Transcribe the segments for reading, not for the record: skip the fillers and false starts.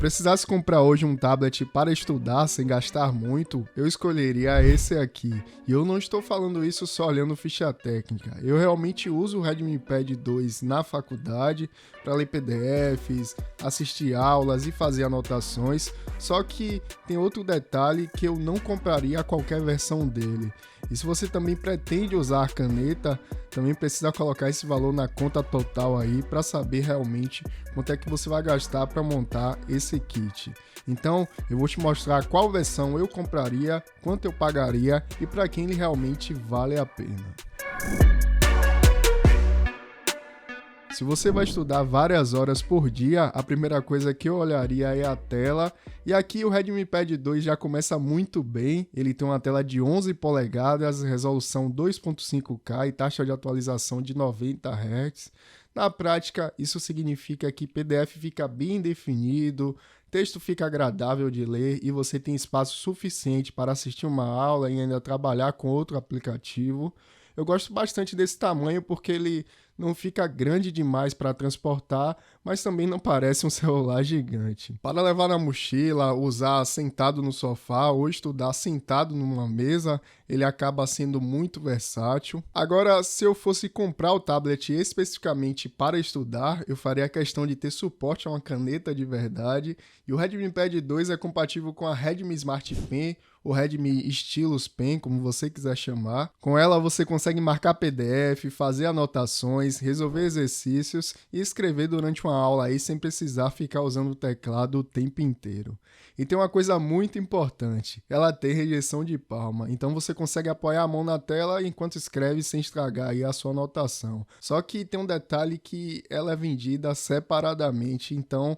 precisasse comprar hoje um tablet para estudar sem gastar muito, eu escolheria esse aqui. E eu não estou falando isso só olhando ficha técnica. Eu realmente uso o Redmi Pad 2 na faculdade para ler PDFs, assistir aulas e fazer anotações. Só que tem outro detalhe que eu não compraria qualquer versão dele. E se você também pretende usar a caneta, também precisa colocar esse valor na conta total aí para saber realmente quanto é que você vai gastar para montar esse kit. Então eu vou te mostrar qual versão eu compraria, quanto eu pagaria e para quem ele realmente vale a pena. Se você vai estudar várias horas por dia, a primeira coisa que eu olharia é a tela. E aqui o Redmi Pad 2 já começa muito bem. Ele tem uma tela de 11 polegadas, resolução 2.5K e taxa de atualização de 90 Hz. Na prática, isso significa que PDF fica bem definido, texto fica agradável de ler e você tem espaço suficiente para assistir uma aula e ainda trabalhar com outro aplicativo. Eu gosto bastante desse tamanho porque ele não fica grande demais para transportar, mas também não parece um celular gigante. Para levar na mochila, usar sentado no sofá ou estudar sentado numa mesa, ele acaba sendo muito versátil. Agora, se eu fosse comprar o tablet especificamente para estudar, eu faria a questão de ter suporte a uma caneta de verdade, e o Redmi Pad 2 é compatível com a Redmi Smart Pen, o Redmi Stylus Pen, como você quiser chamar. Com ela você consegue marcar PDF, fazer anotações, resolver exercícios e escrever durante uma aula aí sem precisar ficar usando o teclado o tempo inteiro. E tem uma coisa muito importante, ela tem rejeição de palma, então você consegue apoiar a mão na tela enquanto escreve sem estragar aí a sua anotação. Só que tem um detalhe que ela é vendida separadamente, então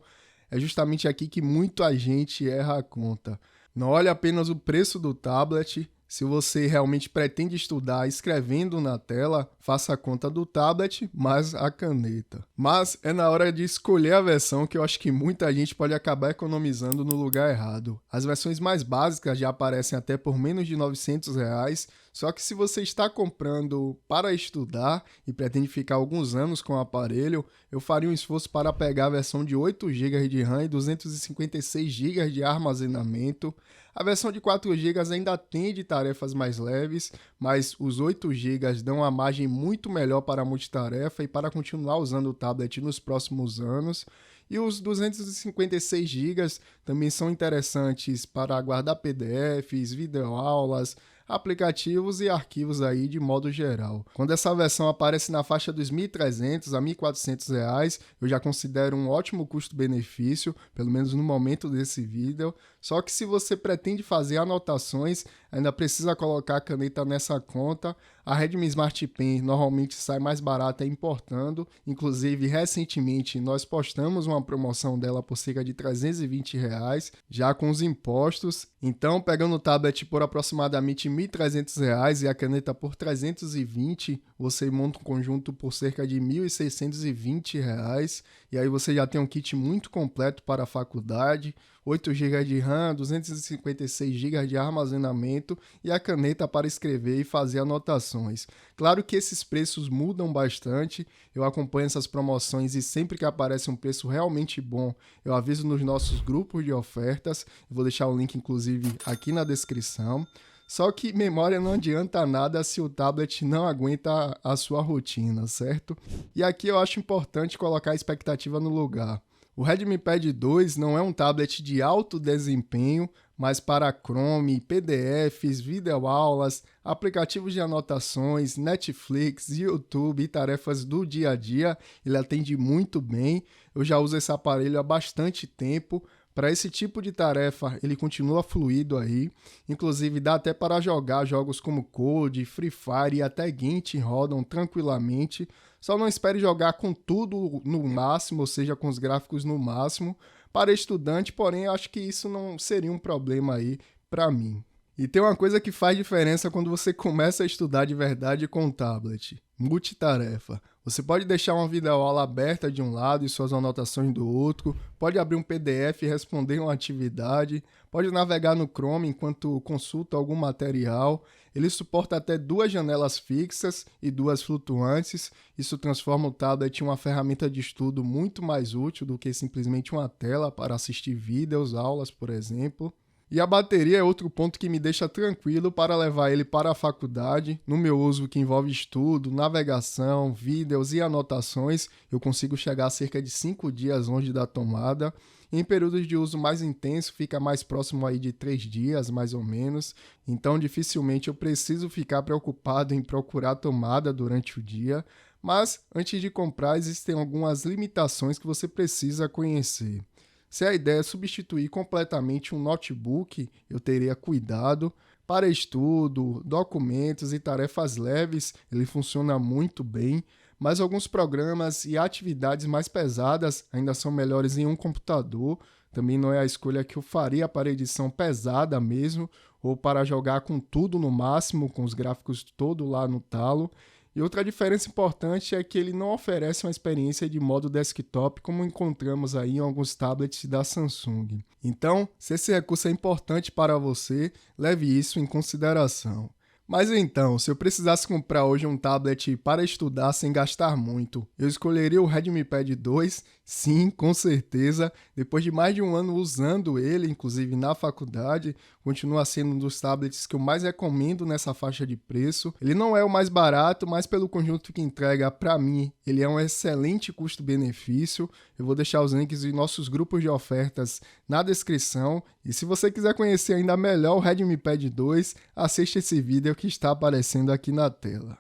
é justamente aqui que muita gente erra a conta. Não olhe apenas o preço do tablet. Se você realmente pretende estudar escrevendo na tela, faça a conta do tablet mais a caneta. Mas é na hora de escolher a versão que eu acho que muita gente pode acabar economizando no lugar errado. As versões mais básicas já aparecem até por menos de R$900, só que se você está comprando para estudar e pretende ficar alguns anos com o aparelho, eu faria um esforço para pegar a versão de 8 GB de RAM e 256 GB de armazenamento. A versão de 4 GB ainda tem tarefas mais leves, mas os 8 GB dão uma margem muito melhor para multitarefa e para continuar usando o tablet nos próximos anos. E os 256 GB também são interessantes para guardar PDFs, videoaulas, aplicativos e arquivos aí de modo geral. Quando essa versão aparece na faixa dos R$1.300 a R$1.400, eu já considero um ótimo custo-benefício, pelo menos no momento desse vídeo. Só que se você pretende fazer anotações, ainda precisa colocar a caneta nessa conta. A Redmi Smart Pen normalmente sai mais barata importando, inclusive recentemente nós postamos uma promoção dela por cerca de R$320, já com os impostos. Então, pegando o tablet por aproximadamente R$1.300 e a caneta por R$320, você monta um conjunto por cerca de R$1.620, e aí você já tem um kit muito completo para a faculdade, 8 GB de RAM, 256 GB de armazenamento e a caneta para escrever e fazer anotações. Claro que esses preços mudam bastante, eu acompanho essas promoções e sempre que aparece um preço realmente bom, eu aviso nos nossos grupos de ofertas, vou deixar o link inclusive aqui na descrição. Só que memória não adianta nada se o tablet não aguenta a sua rotina, certo? E aqui eu acho importante colocar a expectativa no lugar. O Redmi Pad 2 não é um tablet de alto desempenho, mas para Chrome, PDFs, videoaulas, aplicativos de anotações, Netflix, YouTube e tarefas do dia a dia, ele atende muito bem. Eu já uso esse aparelho há bastante tempo. Para esse tipo de tarefa, ele continua fluido aí, inclusive dá até para jogar jogos como Code, Free Fire e até Genshin rodam tranquilamente. Só não espere jogar com tudo no máximo, ou seja, com os gráficos no máximo. Para estudante, porém, eu acho que isso não seria um problema aí para mim. E tem uma coisa que faz diferença quando você começa a estudar de verdade com o tablet: Multitarefa. Você pode deixar uma videoaula aberta de um lado e suas anotações do outro, pode abrir um PDF e responder uma atividade, pode navegar no Chrome enquanto consulta algum material. Ele suporta até 2 janelas fixas e 2 flutuantes. Isso transforma o tablet em uma ferramenta de estudo muito mais útil do que simplesmente uma tela para assistir vídeos, aulas, por exemplo. E a bateria é outro ponto que me deixa tranquilo para levar ele para a faculdade. No meu uso que envolve estudo, navegação, vídeos e anotações, eu consigo chegar a cerca de 5 dias longe da tomada. Em períodos de uso mais intenso, fica mais próximo aí de 3 dias, mais ou menos. Então, dificilmente eu preciso ficar preocupado em procurar tomada durante o dia. Mas, antes de comprar, existem algumas limitações que você precisa conhecer. Se a ideia é substituir completamente um notebook, eu teria cuidado. Para estudo, documentos e tarefas leves, ele funciona muito bem, mas alguns programas e atividades mais pesadas ainda são melhores em um computador. Também não é a escolha que eu faria para edição pesada mesmo, ou para jogar com tudo no máximo, com os gráficos todo lá no talo. E outra diferença importante é que ele não oferece uma experiência de modo desktop como encontramos aí em alguns tablets da Samsung. Então, se esse recurso é importante para você, leve isso em consideração. Mas então, se eu precisasse comprar hoje um tablet para estudar sem gastar muito, eu escolheria o Redmi Pad 2, sim, com certeza. Depois de mais de um ano usando ele, inclusive na faculdade, continua sendo um dos tablets que eu mais recomendo nessa faixa de preço. Ele não é o mais barato, mas pelo conjunto que entrega, para mim, ele é um excelente custo-benefício. Eu vou deixar os links de nossos grupos de ofertas na descrição. E se você quiser conhecer ainda melhor o Redmi Pad 2, assista esse vídeo que está aparecendo aqui na tela.